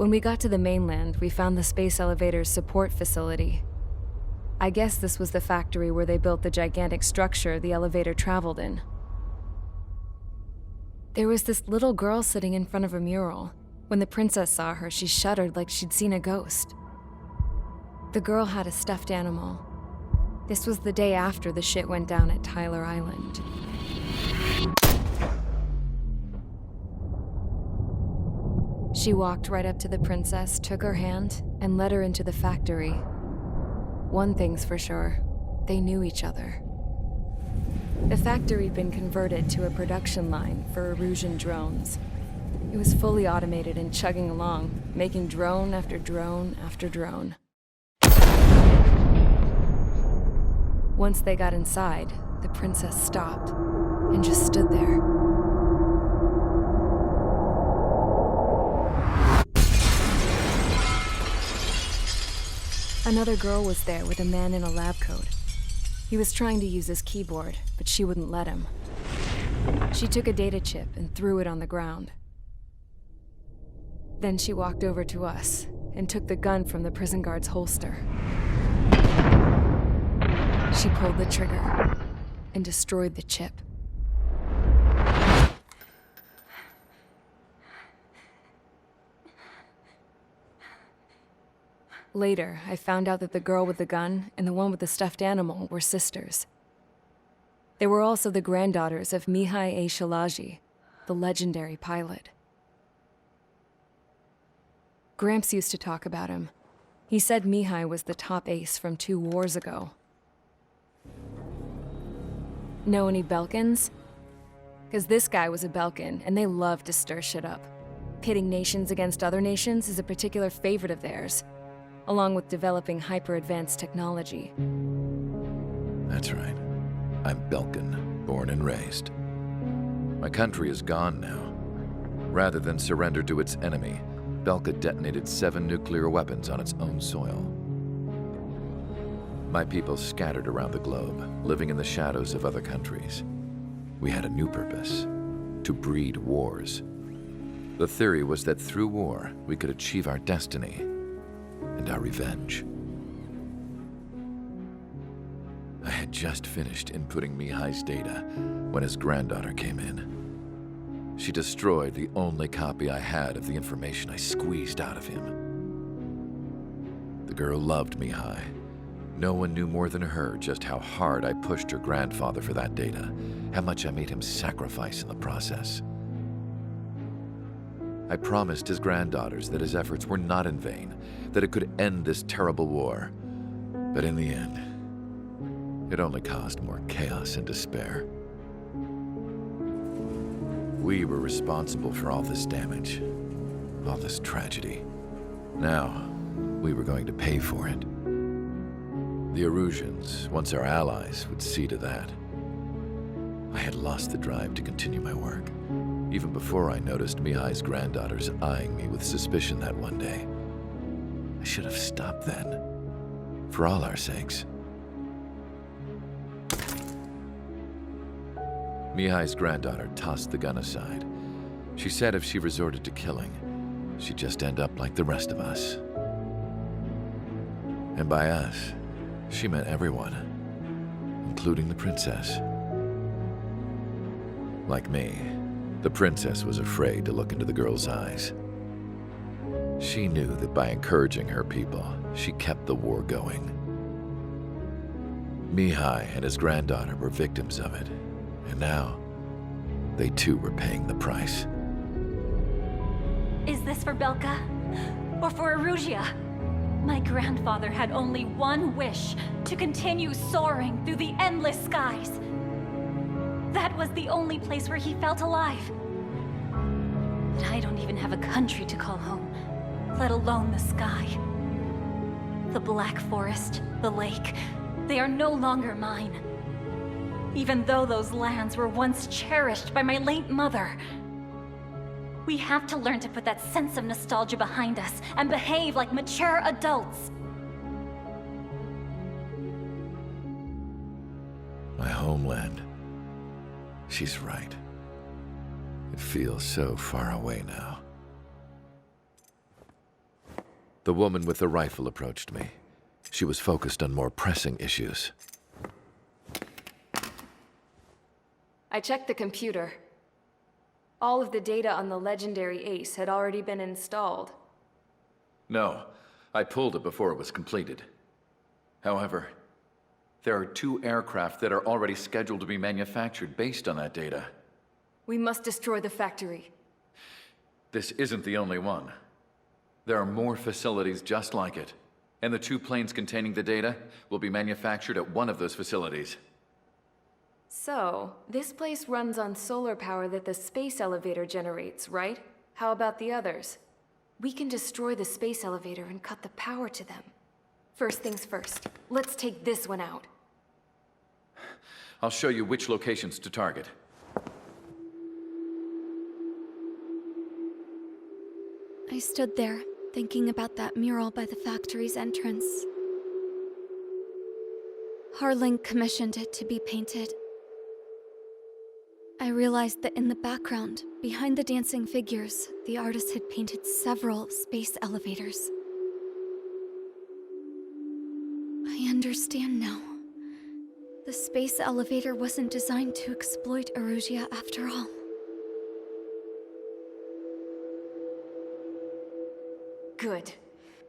When we got to the mainland, we found the space elevator's support facility. I guess this was the factory where they built the gigantic structure the elevator traveled in. There was this little girl sitting in front of a mural. When the princess saw her, she shuddered like she'd seen a ghost. The girl had a stuffed animal. This was the day after the shit went down at Tyler Island. She walked right up to the princess, took her hand, and led her into the factory. One thing's for sure, they knew each other. The factory'd been converted to a production line for Erusian drones. It was fully automated and chugging along, making drone after drone after drone. Once they got inside, the princess stopped and just stood there. Another girl was there with a man in a lab coat. He was trying to use his keyboard, but she wouldn't let him. She took a data chip and threw it on the ground. Then she walked over to us and took the gun from the prison guard's holster. She pulled the trigger and destroyed the chip. Later, I found out that the girl with the gun and the one with the stuffed animal were sisters. They were also the granddaughters of Mihai A. Shalaji, the legendary pilot. Gramps used to talk about him. He said Mihai was the top ace from 2 wars ago. Know any Belkans? Because this guy was a Belkan, and they love to stir shit up. Pitting nations against other nations is a particular favorite of theirs, along with developing hyper-advanced technology. That's right. I'm Belkan, born and raised. My country is gone now. Rather than surrender to its enemy, Belka detonated 7 nuclear weapons on its own soil. My people scattered around the globe, living in the shadows of other countries. We had a new purpose: to breed wars. The theory was that through war, we could achieve our destiny and our revenge. I had just finished inputting Mihai's data when his granddaughter came in. She destroyed the only copy I had of the information I squeezed out of him. The girl loved Mihai. No one knew more than her just how hard I pushed her grandfather for that data, how much I made him sacrifice in the process. I promised his granddaughters that his efforts were not in vain, that it could end this terrible war. But in the end, it only caused more chaos and despair. We were responsible for all this damage, all this tragedy. Now, we were going to pay for it. The Erusians, once our allies, would see to that. I had lost the drive to continue my work, even before I noticed Mihai's granddaughters eyeing me with suspicion that one day. I should have stopped then, for all our sakes. Mihai's granddaughter tossed the gun aside. She said if she resorted to killing, she'd just end up like the rest of us. And by us, she meant everyone, including the princess. Like me, the princess was afraid to look into the girl's eyes. She knew that by encouraging her people, she kept the war going. Mihai and his granddaughter were victims of it, and now, they too were paying the price. Is this for Belka? Or for Erusia? My grandfather had only one wish: to continue soaring through the endless skies. That was the only place where he felt alive. But I don't even have a country to call home, let alone the sky. The Black Forest, the lake, they are no longer mine. Even though those lands were once cherished by my late mother. We have to learn to put that sense of nostalgia behind us and behave like mature adults. My homeland. She's right. It feels so far away now. The woman with the rifle approached me. She was focused on more pressing issues. I checked the computer. All of the data on the legendary ace had already been installed. No, I pulled it before it was completed. However, there are 2 aircraft that are already scheduled to be manufactured based on that data. We must destroy the factory. This isn't the only one. There are more facilities just like it, and the 2 planes containing the data will be manufactured at one of those facilities. So, this place runs on solar power that the space elevator generates, right? How about the others? We can destroy the space elevator and cut the power to them. First things first, let's take this one out. I'll show you which locations to target. I stood there, thinking about that mural by the factory's entrance. Harling commissioned it to be painted. I realized that in the background, behind the dancing figures, the artist had painted several space elevators. I understand now. The space elevator wasn't designed to exploit Erusia after all. Good.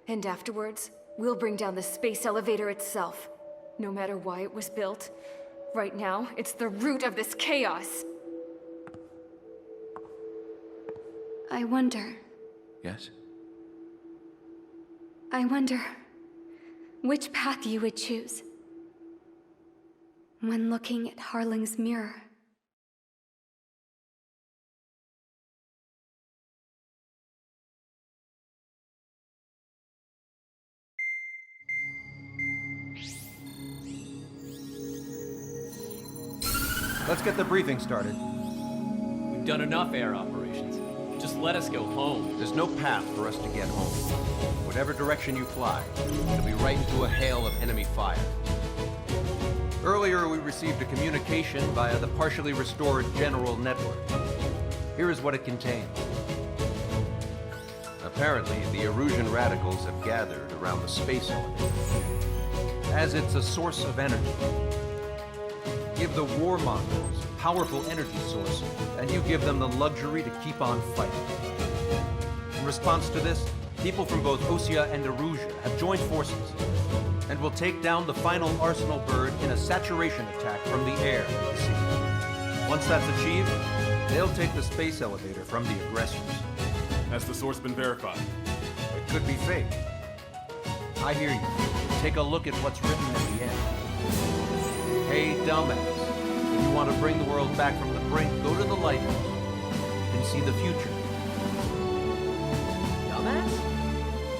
And afterwards, we'll bring down the space elevator itself. No matter why it was built, right now, it's the root of this chaos. I wonder Yes? which path you would choose when looking at Harling's mirror. Let's get the briefing started. We've done enough air operations. Just let us go home. There's no path for us to get home. Whatever direction you fly, it'll be right into a hail of enemy fire. Earlier, we received a communication via the partially restored general network. Here is what it contained. Apparently, the Erusian radicals have gathered around the space elevator, as it's a source of energy. Give the warmongers a powerful energy source, and you give them the luxury to keep on fighting. In response to this, people from both Osea and Erusia have joined forces, and will take down the final Arsenal bird in a saturation attack from the air to the sea. Once that's achieved, they'll take the space elevator from the aggressors. Has the source been verified? It could be fake. I hear you. Take a look at what's written at the end. Hey, dumbass. If you want to bring the world back from the brink, go to the Lighthouse. You can see the future. Dumbass?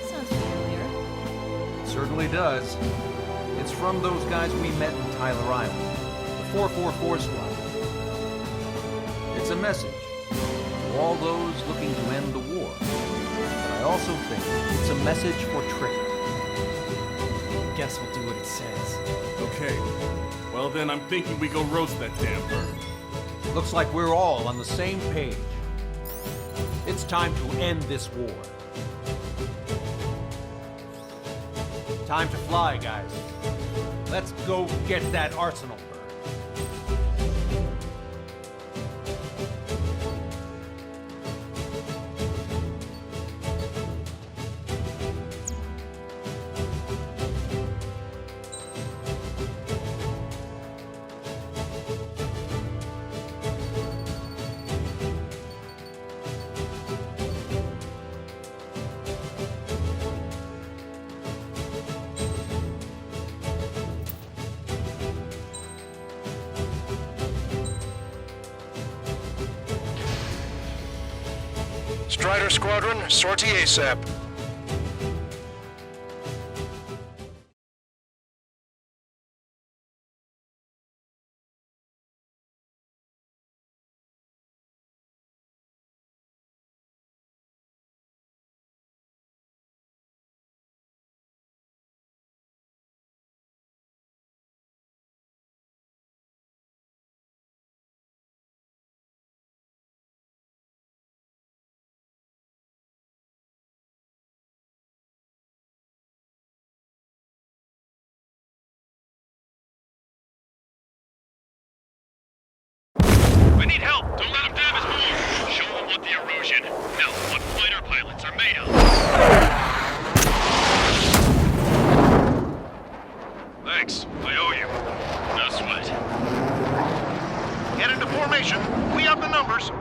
Sounds familiar. It certainly does. It's from those guys we met in Tyler Island. The 444 squad. It's a message for all those looking to end the war. But I also think it's a message for Tricker. Guess we'll do what it says. Okay. Well then, I'm thinking we go roast that damn bird. Looks like we're all on the same page. It's time to end this war. Time to fly, guys. Let's go get that Arsenal bird. Strider Squadron, sortie ASAP. Head into formation. We have the numbers.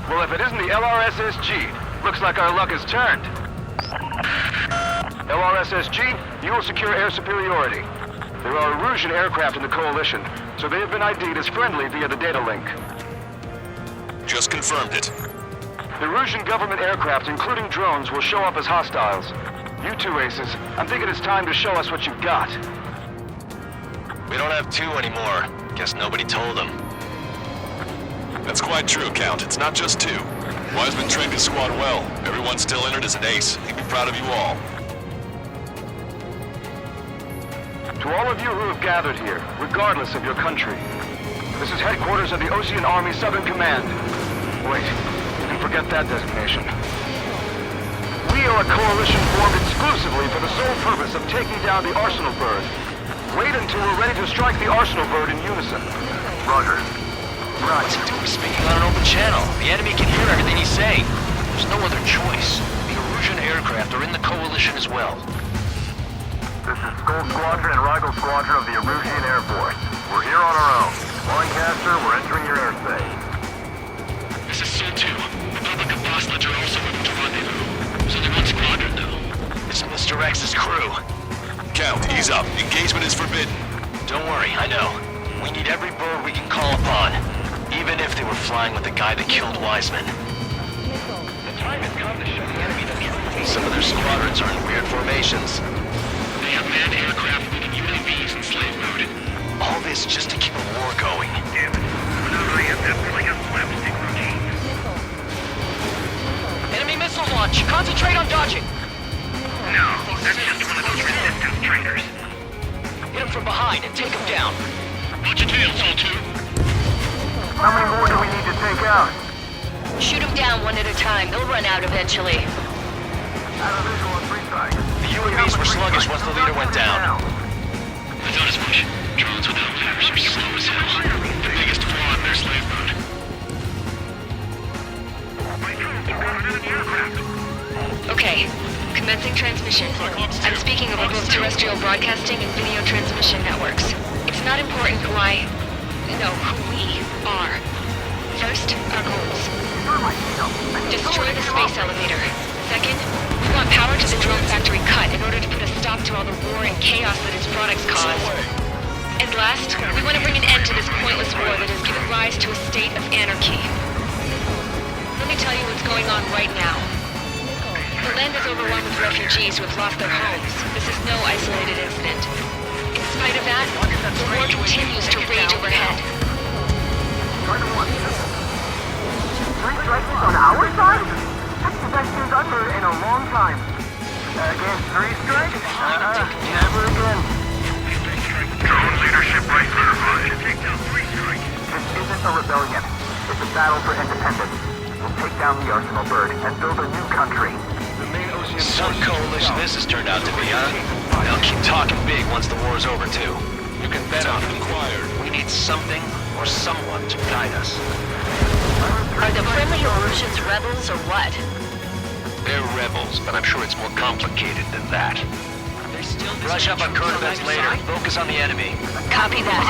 Well, if it isn't the LRSSG, looks like our luck has turned. LRSSG, you will secure air superiority. There are Erusian aircraft in the Coalition, so they have been ID'd as friendly via the data link. Just confirmed it. The Erusian government aircraft, including drones, will show up as hostiles. You two aces, I'm thinking it's time to show us what you've got. We don't have 2 anymore. Guess nobody told them. That's quite true, Count. It's not just 2. Wiseman trained his squad well. Everyone still entered as an ace. He'd be proud of you all. To all of you who have gathered here, regardless of your country, this is headquarters of the Ocean Army Southern Command. Wait, you can forget that designation. We are a coalition formed exclusively for the sole purpose of taking down the Arsenal Bird. Wait until we're ready to strike the Arsenal Bird in unison. Roger. Right. What's he doing speaking on an open channel? The enemy can hear everything he's saying. There's no other choice. The Erusian aircraft are in the Coalition as well. This is Skull Squadron and Rigel Squadron of the Erusian Air Force. We're here on our own. Lancaster, we're entering your airspace. This is Sol 2. Republic of Boslage are also moving to rendezvous. So they're one squadron, though. It's Mr. X's crew. Count, ease up. Engagement is forbidden. Don't worry, I know. We need every bird we can call upon. Even if they were flying with the guy that killed Wiseman. The time has come to show the enemy the truth. Some of their squadrons are in weird formations. They have manned aircraft moving UAVs in slave mode. All this just to keep a war going. Damn it. Whenever I have that like a slapstick routine. Enemy missile launch! Concentrate on dodging! No, that's just one of those resistance trainers. Hit him from behind and take him down. Watch your tail, Sol 2. How many more do we need to take out? Shoot them down one at a time. They'll run out eventually. Out of visual on 3 strikes. The UAVs were sluggish once the leader went down. I thought as much. Drones without flares are slow as hell. The biggest flaw in their slave mode. My drones are running into the aircraft. Okay. Commencing transmission. I'm speaking over both terrestrial broadcasting and video transmission networks. It's not important who we are. First, our goals. Destroy the space elevator. Second, we want power to the drone factory cut in order to put a stop to all the war and chaos that its products cause. And last, we want to bring an end to this pointless war that has given rise to a state of anarchy. Let me tell you what's going on right now. The land is overrun with refugees who have lost their homes. This is no isolated incident. In spite of that, the war continues to rage overhead. 3 strikes on our side? That's the best news I've heard in a long time. Against 3 strikes? Never again. Drone leadership right verified. Take down 3 strikes. This isn't a rebellion. It's a battle for independence. We'll take down the Arsenal Bird and build a new country. The main ocean some coalition this has turned out to be, huh? They'll keep talking big once the war's over, too. You can bet on it. We need something or someone to guide us. Are the friendly Erusians rebels or what? They're rebels, but I'm sure it's more complicated than that. Brush up on current events later. Focus on the enemy. Copy that.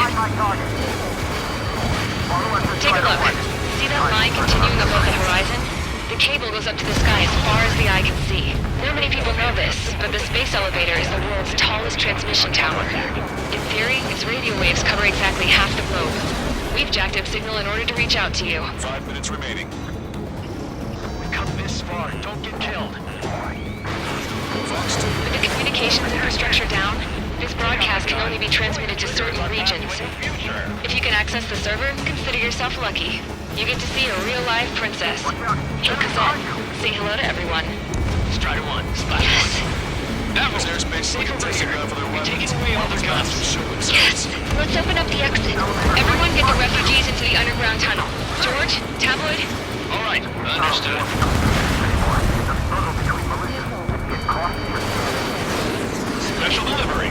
Take a look. See that line continuing above the horizon? The cable goes up to the sky as far as the eye can see. Not many people know this, but the space elevator is the world's tallest transmission tower. In theory, its radio waves cover exactly half the globe. We've jacked up signal in order to reach out to you. 5 minutes remaining. We've come this far. Don't get killed. With the communications infrastructure down, this broadcast can only be transmitted to certain regions. If you can access the server, consider yourself lucky. You get to see a real-life princess. Hey, Cosette, say hello to everyone. Strider 1, Splash 1. Yes. That was airspace slick disregard for their weapons. Taking away all the guns. Yes. Let's open up the exit. Everyone get the refugees into the underground tunnel. George, Tabloid? All right, understood. Special delivery.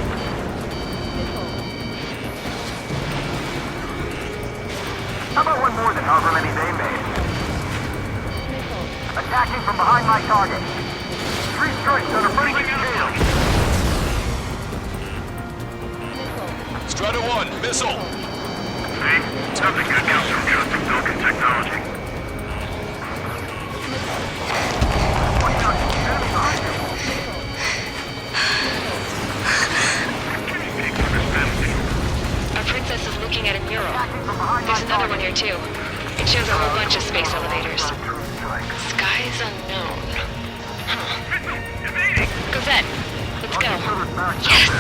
How about one more than however many they made? Attacking from behind my target. 3 strikes on a friendly tail. 1, missile! See? Nothing good comes from trusting broken technology. Our princess is looking at a mural. There's another one here too. It shows a whole bunch of space elevators. Skies unknown. Huh. Cosette, let's go. Yes!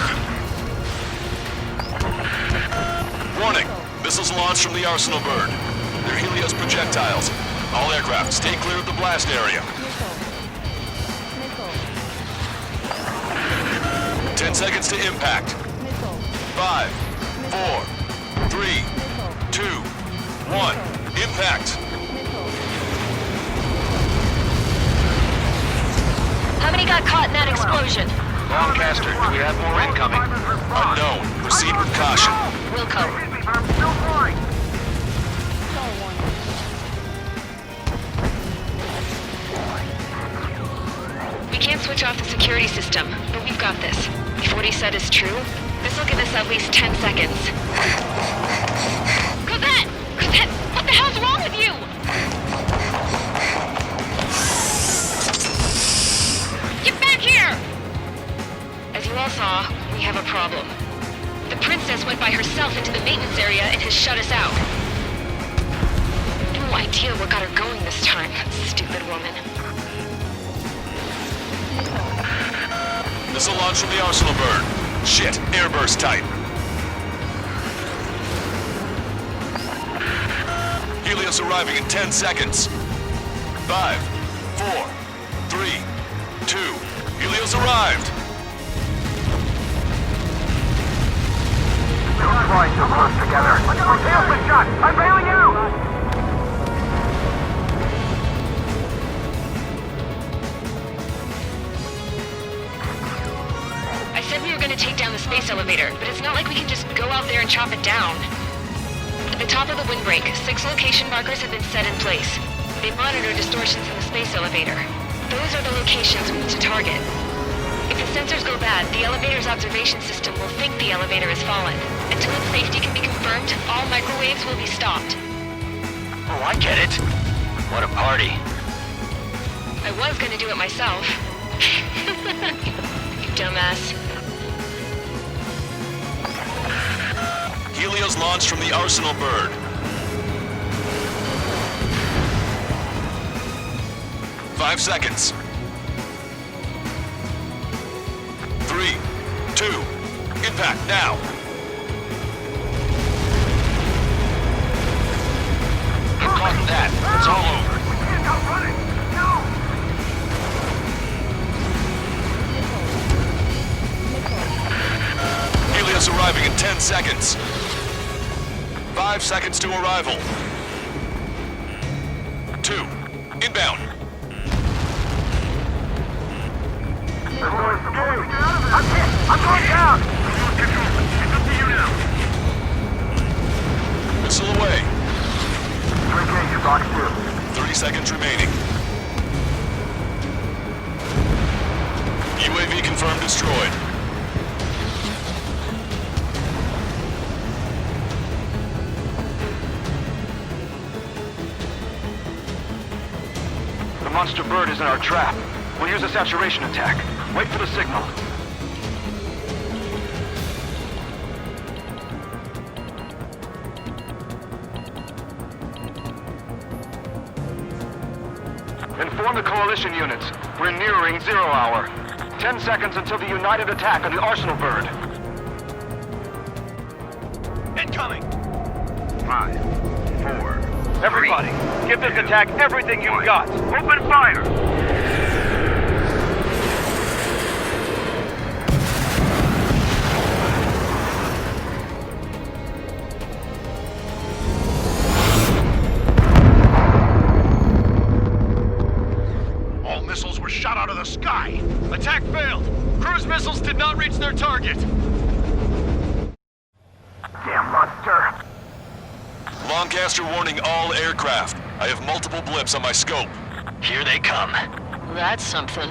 Warning! Missiles launched from the Arsenal bird. They're Helios projectiles. All aircraft, stay clear of the blast area. 10 seconds to impact. 5, 4, 3, 2, 1. Impact! How many got caught in that explosion? Lancaster, do we have more incoming? Unknown. Proceed with caution. Wilco. I'm still flying. We can't switch off the security system, but we've got this. If what he said is true, this will give us at least 10 seconds. Cosette! Cosette! What the hell's wrong with you? Get back here! As you all saw, we have a problem. The princess went by herself into the maintenance area and has shut us out. No idea what got her going this time, stupid woman. Missile launch from the Arsenal bird. Shit, airburst type. Helios arriving in 10 seconds. 5, 4, 3, 2. Helios arrived. Don't fly so close together. My tail's been shot. I'm bailing out. I said we were going to take down the space elevator, but it's not like we can just go out there and chop it down. At the top of the windbreak, 6 location markers have been set in place. They monitor distortions in the space elevator. Those are the locations we need to target. If the sensors go bad, the elevator's observation system will think the elevator has fallen. Until its safety can be confirmed, all microwaves will be stopped. Oh, I get it. What a party. I was going to do it myself. You dumbass. Helios launched from the Arsenal bird. 5 seconds. 3, 2, impact now. Get caught in that. It's all over. Stop running. No. Helios arriving in 10 seconds. 5 seconds to arrival. 2, inbound. I'm hit. I'm going down. It's up to you now. Missile away. Okay, you box 2. 30 seconds remaining. UAV confirmed destroyed. The monster bird is in our trap. We'll use a saturation attack. Wait for the signal. Inform the coalition units. We're nearing 0 hour. 10 seconds until the united attack on the Arsenal bird. Incoming! 5, 4, everybody, give this attack everything you've got. Open fire! All missiles were shot out of the sky. Attack failed. Cruise missiles did not reach their target. Damn monster! Lancaster warning all aircraft. I have multiple blips on my scope. Here they come. That's something.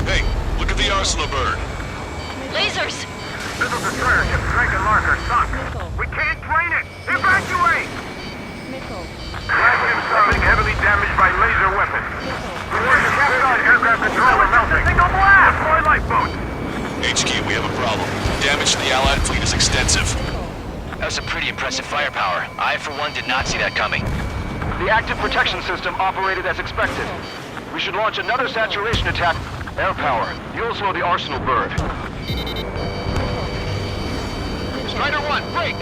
Hey, look at the Arsenal bird. Lasers! Missile destroyer ship Drake and Lark are sunk. We can't drain it! Evacuate! Flagship submarine heavily damaged by laser weapons. Reports of captured aircraft control are melting. Signal blast! Deploy lifeboats! HQ, we have a problem. Damage to the Allied fleet is extensive. That was some pretty impressive firepower. I, for one, did not see that coming. The active protection system operated as expected. We should launch another saturation attack. Air power. You'll slow the Arsenal bird. Strider 1, break!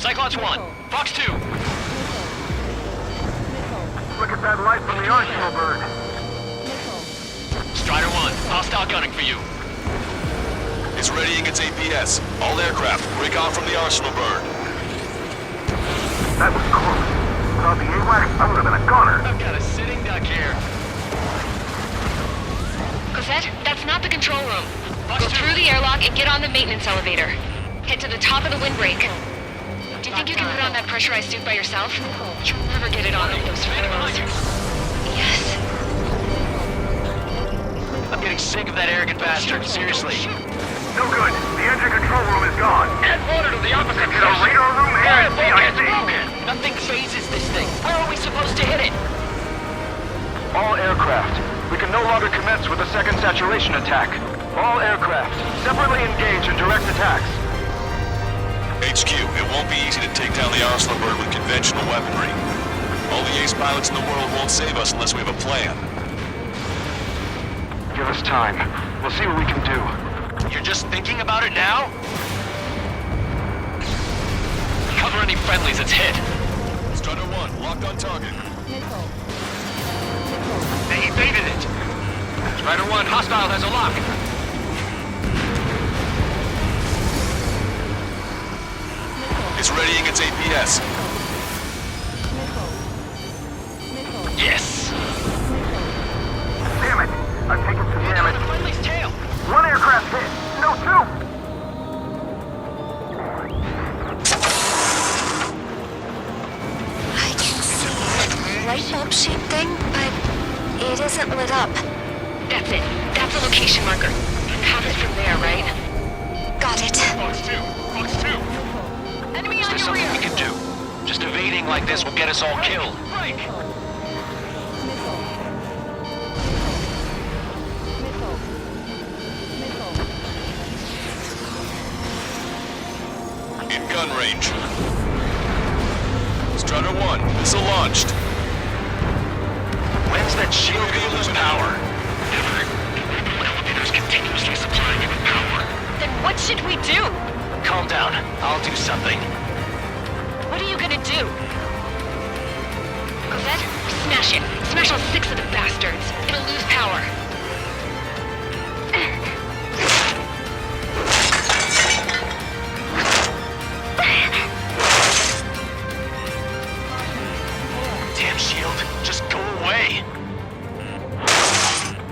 Cyclops 1, Fox 2. Look at that light from the Arsenal bird. Strider 1, hostile gunning for you. It's readying its APS. All aircraft, break off from the Arsenal bird. That was close. Without the AWACS, I would have been a goner. I've got a sitting duck here. Cosette, that's not the control room. Go through the airlock and get on the maintenance elevator. Head to the top of the windbreak. Do you think you can put on that pressurized suit by yourself? You'll never get it on with those photos. Yes. I'm getting sick of that arrogant bastard, seriously. No good. The engine control room is gone. Add water to the opposite Get a radar room and it's CIC. broken! Nothing phases this thing. Where are we supposed to hit it? All aircraft. We can no longer commence with a second saturation attack. All aircraft, separately engage in direct attacks. HQ, it won't be easy to take down the Arsenal bird with conventional weaponry. All the ace pilots in the world won't save us unless we have a plan. Give us time. We'll see what we can do. You're just thinking about it now? Cover any friendlies, it's hit. Strider 1, locked on target. They evaded it. Strider 1, hostile has a lock. It's readying its APS. Yes. Damn it! I've taken some damage. The friendly's tail. One aircraft hit. No, two! I can see a light bulb shaped thing, but it isn't lit up. That's it. That's the location marker. Have it from there, right? Got it. Fox 2, Fox 2. Enemy Is on there your something rear! we can do? Just evading like this will get us all killed. Break! In gun range. Strider 1, missile launched. When's that shield gonna lose power? Never. Elevator's continuously supplying it with power. Then what should we do? Calm down. I'll do something. What are you gonna do? Cosette, smash it. Smash all 6 of the bastards. It'll lose power. Damn shield, just go away.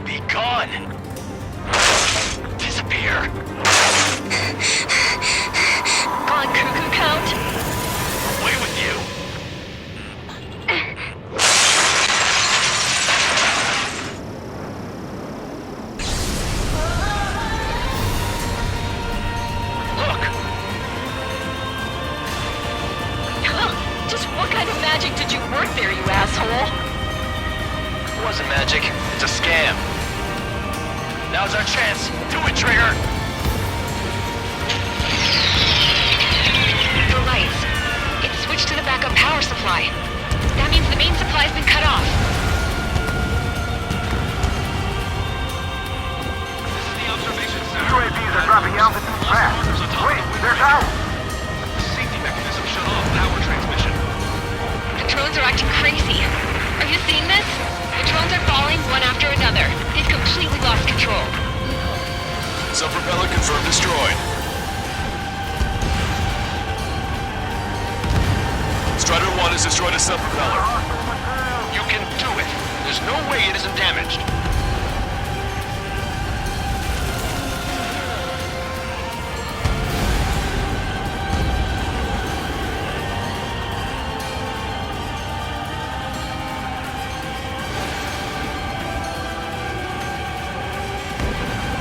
Be gone. Disappear. Gone cuckoo count? Away with you. Look. Just what kind of magic did you work there, you asshole? It wasn't magic. It's a scam. Now's our chance. Do it, Trigger. The lights. It's switched to the backup power supply. That means the main supply's been cut off. The observation center. UAVs are dropping altitude fast. Wait, there's Owl! Safety mechanism shut off. Power transmission. The drones are acting crazy. Are you seeing this? The drones are falling one after another. They've completely lost control. Sub-propeller confirmed destroyed. Strider 1 has destroyed a sub-propeller. You can do it. There's no way it isn't damaged.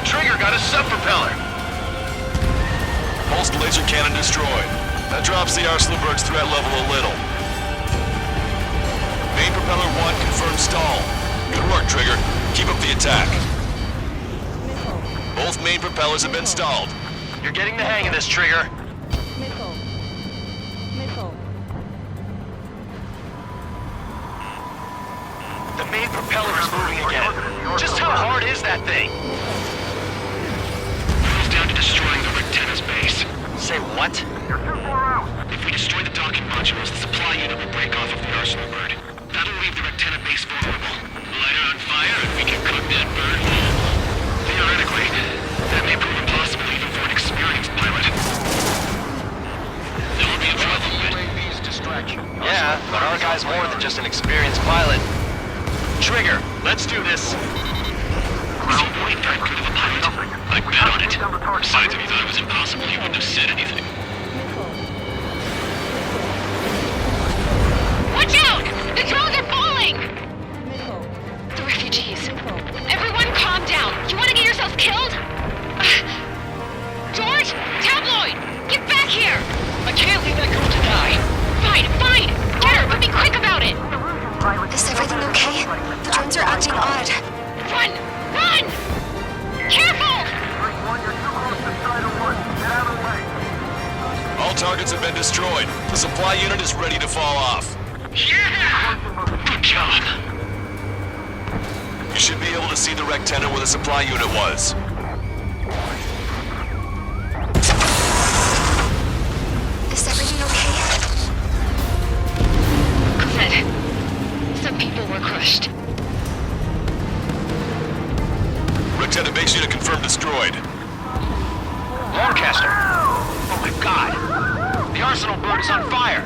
Trigger got a sub-propeller! Pulsed laser cannon destroyed. That drops the Arsenalberg's threat level a little. Main propeller 1 confirmed stall. Good work, Trigger. Keep up the attack. Both main propellers have been stalled. You're getting the hang of this, Trigger. The main propeller is moving again. Just how hard is that thing? It's down to destroying the Rectenna's base. Say what? You're too far out. If we destroy the docking modules, the supply unit will break off of the Arsenalberg. That'll leave the Rectenna base vulnerable. Light it on fire and we can cook that bird whole. Theoretically, that may prove impossible even for an experienced pilot. There'll be a trouble, but... Yeah, but our guy's more than just an experienced pilot. Trigger, let's do this. Is he really that good of a pilot? I'd bet on it. Besides, if he thought it was impossible, he wouldn't have said anything. Watch out! The drones are falling! The refugees. Everyone calm down. You want to get yourselves killed? George? Tabloid! Get back here! I can't leave that girl to die. Fine, fine! Get her, but be quick about it! Is everything okay? The drones are acting odd. Run! Run! Careful! All targets have been destroyed. The supply unit is ready to fall off. Yeah! Good job. You should be able to see the Rectenna where the supply unit was. Is everything okay? Cosette, some people were crushed. Rectenna base unit confirmed destroyed. Lancaster! Oh my god! The Arsenalberg is on fire!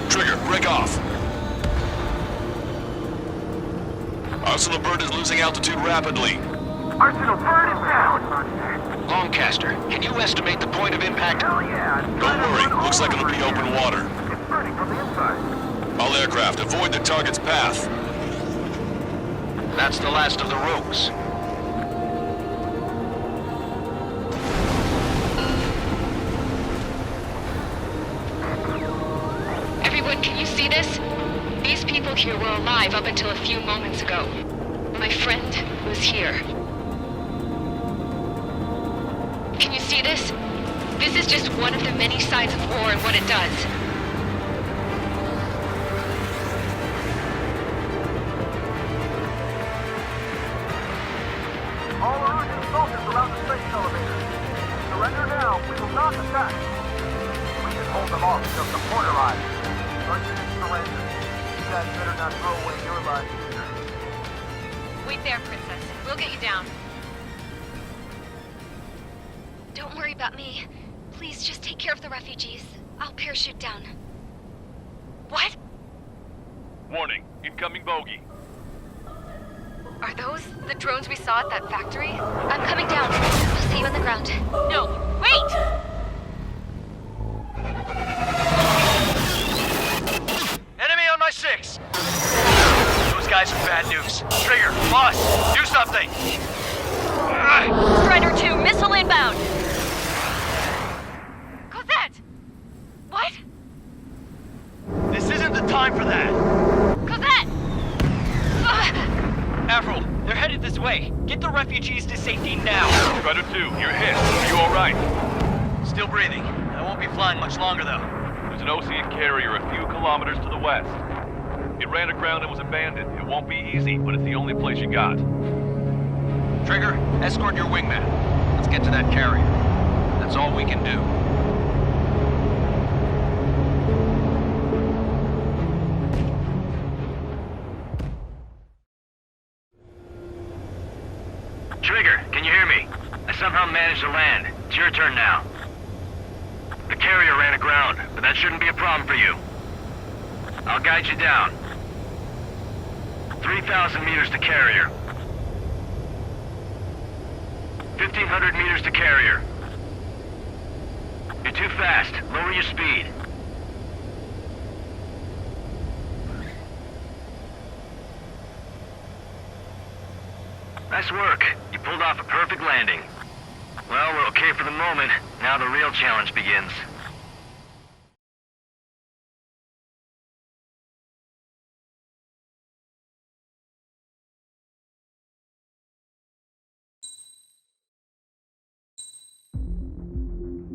Trigger, break off. Arsenalberg is losing altitude rapidly. Arsenalberg is down! Lancaster, can you estimate the point of impact? Hell yeah! Don't worry, looks like it'll be open water. It's burning from the inside. All aircraft, avoid the target's path. That's the last of the rogues. Everyone, can you see this? These people here were alive up until a few moments ago. My friend was here. Can you see this? This is just one of the many signs of war and what it does. All Erusian soldiers around the space elevator. Surrender now. We will not attack. We can hold them off until the port arrives. But you didn't surrender. You guys better not throw away your lives either. Wait there, Princess. We'll get you down. Don't worry about me. Please just take care of the refugees. I'll parachute down. What? Warning, incoming bogey. Are those the drones we saw at that factory? I'm coming down. I'll see you on the ground. No, wait! Enemy on my 6! Those guys are bad news. Trigger, boss, do something! Strider 2, missile inbound! Cosette! What? This isn't the time for that! Cosette! Avril, they're headed this way. Get the refugees to safety now. Strider 2, you're hit. Are you alright? Still breathing. I won't be flying much longer, though. There's an Osean carrier a few kilometers to the west. It ran aground and was abandoned. It won't be easy, but it's the only place you got. Trigger, escort your wingman. Let's get to that carrier. That's all we can do. Trigger, can you hear me? I somehow managed to land. It's your turn now. The carrier ran aground, but that shouldn't be a problem for you. I'll guide you down. 3,000 meters to carrier. 1,500 meters to carrier. You're too fast. Lower your speed. Nice work. You pulled off a perfect landing. Well, we're okay for the moment. Now the real challenge begins.